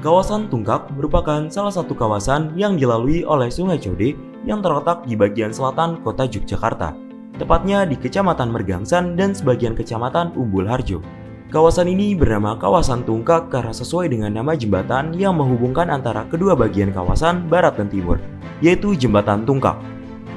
Kawasan Tungkak merupakan salah satu kawasan yang dilalui oleh Sungai Code yang terletak di bagian selatan kota Yogyakarta, tepatnya di Kecamatan Mergangsan dan sebagian Kecamatan Umbul Harjo. Kawasan ini bernama Kawasan Tungkak karena sesuai dengan nama jembatan yang menghubungkan antara kedua bagian kawasan barat dan timur, yaitu Jembatan Tungkak.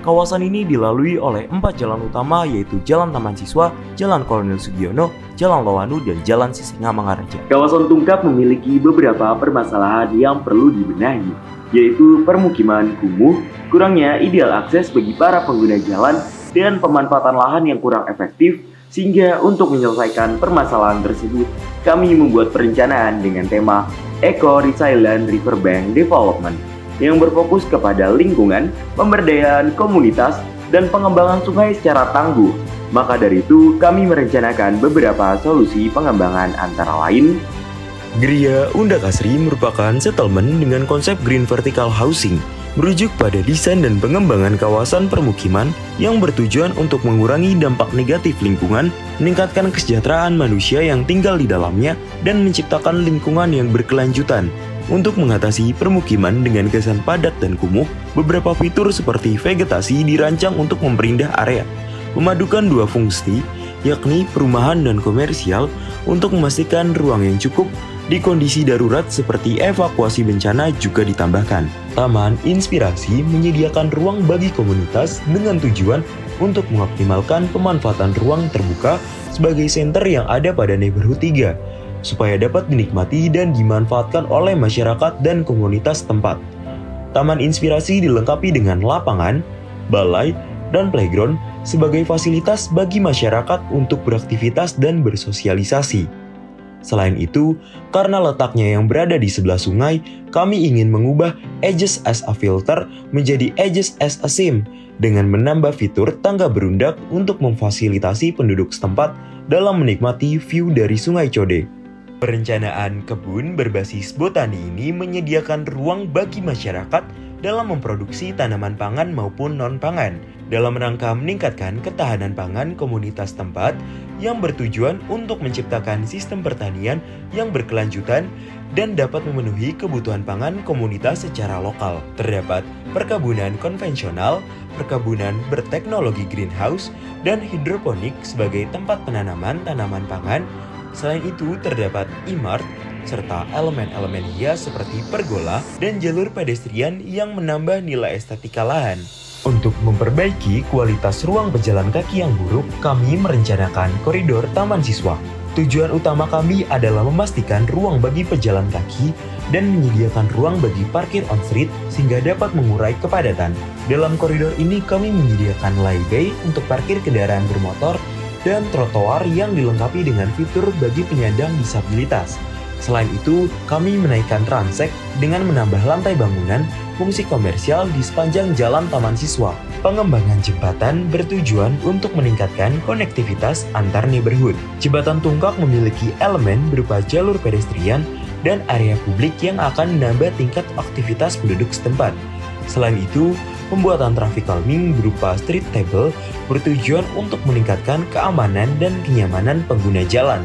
Kawasan ini dilalui oleh 4 jalan utama yaitu Jalan Taman Siswa, Jalan Kolonel Sugiono, Jalan Lowanu, dan Jalan Sisingamangaraja. Kawasan Tungkak memiliki beberapa permasalahan yang perlu dibenahi, yaitu permukiman kumuh, kurangnya ideal akses bagi para pengguna jalan, dan pemanfaatan lahan yang kurang efektif, sehingga untuk menyelesaikan permasalahan tersebut, kami membuat perencanaan dengan tema Eco Resilient Riverbank Development yang berfokus kepada lingkungan, pemberdayaan komunitas, dan pengembangan sungai secara tangguh. Maka dari itu, kami merencanakan beberapa solusi pengembangan antara lain. Gria Undak Asri merupakan settlement dengan konsep Green Vertical Housing, merujuk pada desain dan pengembangan kawasan permukiman yang bertujuan untuk mengurangi dampak negatif lingkungan, meningkatkan kesejahteraan manusia yang tinggal di dalamnya, dan menciptakan lingkungan yang berkelanjutan. Untuk mengatasi permukiman dengan kesan padat dan kumuh, beberapa fitur seperti vegetasi dirancang untuk memperindah area, memadukan dua fungsi, yakni perumahan dan komersial, untuk memastikan ruang yang cukup. Di kondisi darurat seperti evakuasi bencana juga ditambahkan. Taman Inspirasi menyediakan ruang bagi komunitas dengan tujuan untuk mengoptimalkan pemanfaatan ruang terbuka sebagai center yang ada pada neighborhood 3, supaya dapat dinikmati dan dimanfaatkan oleh masyarakat dan komunitas tempat. Taman Inspirasi dilengkapi dengan lapangan, balai, dan playground sebagai fasilitas bagi masyarakat untuk beraktivitas dan bersosialisasi. Selain itu, karena letaknya yang berada di sebelah sungai, kami ingin mengubah edges as a filter menjadi edges as a seam dengan menambah fitur tangga berundak untuk memfasilitasi penduduk setempat dalam menikmati view dari Sungai Code. Perencanaan kebun berbasis botani ini menyediakan ruang bagi masyarakat dalam memproduksi tanaman pangan maupun non-pangan dalam rangka meningkatkan ketahanan pangan komunitas tempat yang bertujuan untuk menciptakan sistem pertanian yang berkelanjutan dan dapat memenuhi kebutuhan pangan komunitas secara lokal. Terdapat perkebunan konvensional, perkebunan berteknologi greenhouse, dan hidroponik sebagai tempat penanaman tanaman pangan. Selain itu, terdapat e-mart, serta elemen-elemen hias seperti pergola dan jalur pedestrian yang menambah nilai estetika lahan. Untuk memperbaiki kualitas ruang pejalan kaki yang buruk, kami merencanakan koridor Taman Siswa. Tujuan utama kami adalah memastikan ruang bagi pejalan kaki dan menyediakan ruang bagi parkir on-street sehingga dapat mengurai kepadatan. Dalam koridor ini kami menyediakan laybay untuk parkir kendaraan bermotor dan trotoar yang dilengkapi dengan fitur bagi penyandang disabilitas. Selain itu, kami menaikkan transek dengan menambah lantai bangunan fungsi komersial di sepanjang jalan Taman Siswa. Pengembangan jembatan bertujuan untuk meningkatkan konektivitas antar neighborhood. Jembatan Tungkak memiliki elemen berupa jalur pedestrian dan area publik yang akan menambah tingkat aktivitas penduduk setempat. Selain itu, pembuatan traffic calming berupa street table bertujuan untuk meningkatkan keamanan dan kenyamanan pengguna jalan.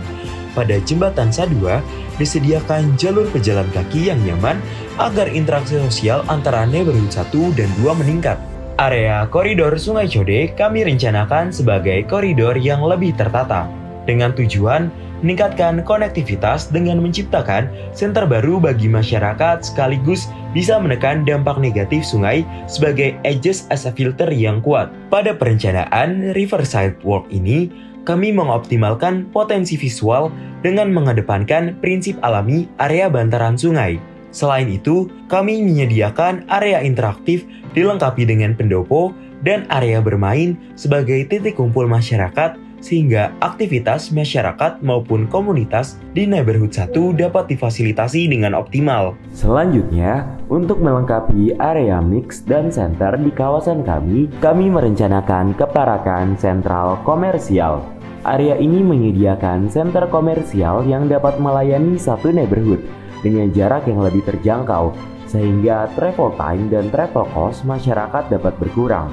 Pada jembatan Sadua, disediakan jalur pejalan kaki yang nyaman agar interaksi sosial antara neighborhood 1 dan 2 meningkat. Area koridor Sungai Code kami rencanakan sebagai koridor yang lebih tertata, dengan tujuan meningkatkan konektivitas dengan menciptakan senter baru bagi masyarakat sekaligus bisa menekan dampak negatif sungai sebagai edges as a filter yang kuat. Pada perencanaan Riverside Walk ini, kami mengoptimalkan potensi visual dengan mengedepankan prinsip alami area bantaran sungai. Selain itu, kami menyediakan area interaktif dilengkapi dengan pendopo dan area bermain sebagai titik kumpul masyarakat sehingga aktivitas masyarakat maupun komunitas di neighborhood 1 dapat difasilitasi dengan optimal. Selanjutnya, untuk melengkapi area mix dan center di kawasan kami merencanakan keparakan sentral komersial. Area ini menyediakan center komersial yang dapat melayani satu neighborhood dengan jarak yang lebih terjangkau, sehingga travel time dan travel cost masyarakat dapat berkurang.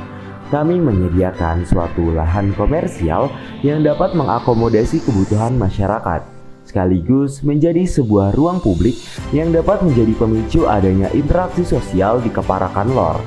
Kami menyediakan suatu lahan komersial yang dapat mengakomodasi kebutuhan masyarakat. sekaligus menjadi sebuah ruang publik yang dapat menjadi pemicu adanya interaksi sosial di Keparakan Lor.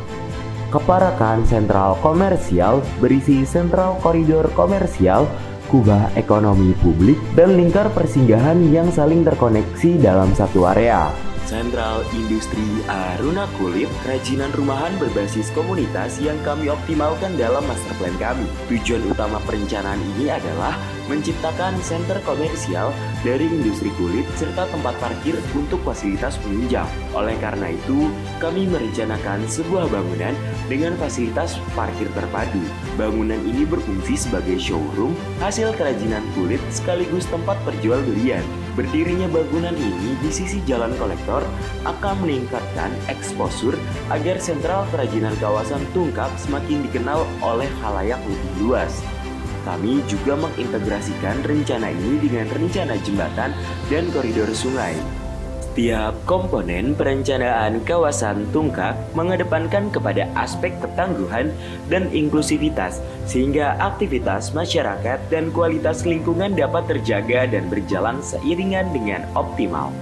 Keparakan Sentral Komersial berisi sentral koridor komersial, kubah ekonomi publik, dan lingkar persinggahan yang saling terkoneksi dalam satu area. Sentral Industri Aruna Kulit, kerajinan rumahan berbasis komunitas yang kami optimalkan dalam master plan kami. Tujuan utama perencanaan ini adalah menciptakan senter komersial dari industri kulit serta tempat parkir untuk fasilitas penunjang. Oleh karena itu, kami merencanakan sebuah bangunan dengan fasilitas parkir terpadu. Bangunan ini berfungsi sebagai showroom hasil kerajinan kulit sekaligus tempat perjualbelian. Berdirinya bangunan ini di sisi jalan kolektor akan meningkatkan eksposur agar sentral kerajinan kawasan Tungkap semakin dikenal oleh khalayak lebih luas. Kami juga mengintegrasikan rencana ini dengan rencana jembatan dan koridor sungai. Setiap komponen perencanaan kawasan Tungkap mengedepankan kepada aspek ketangguhan dan inklusivitas, sehingga aktivitas masyarakat dan kualitas lingkungan dapat terjaga dan berjalan seiringan dengan optimal.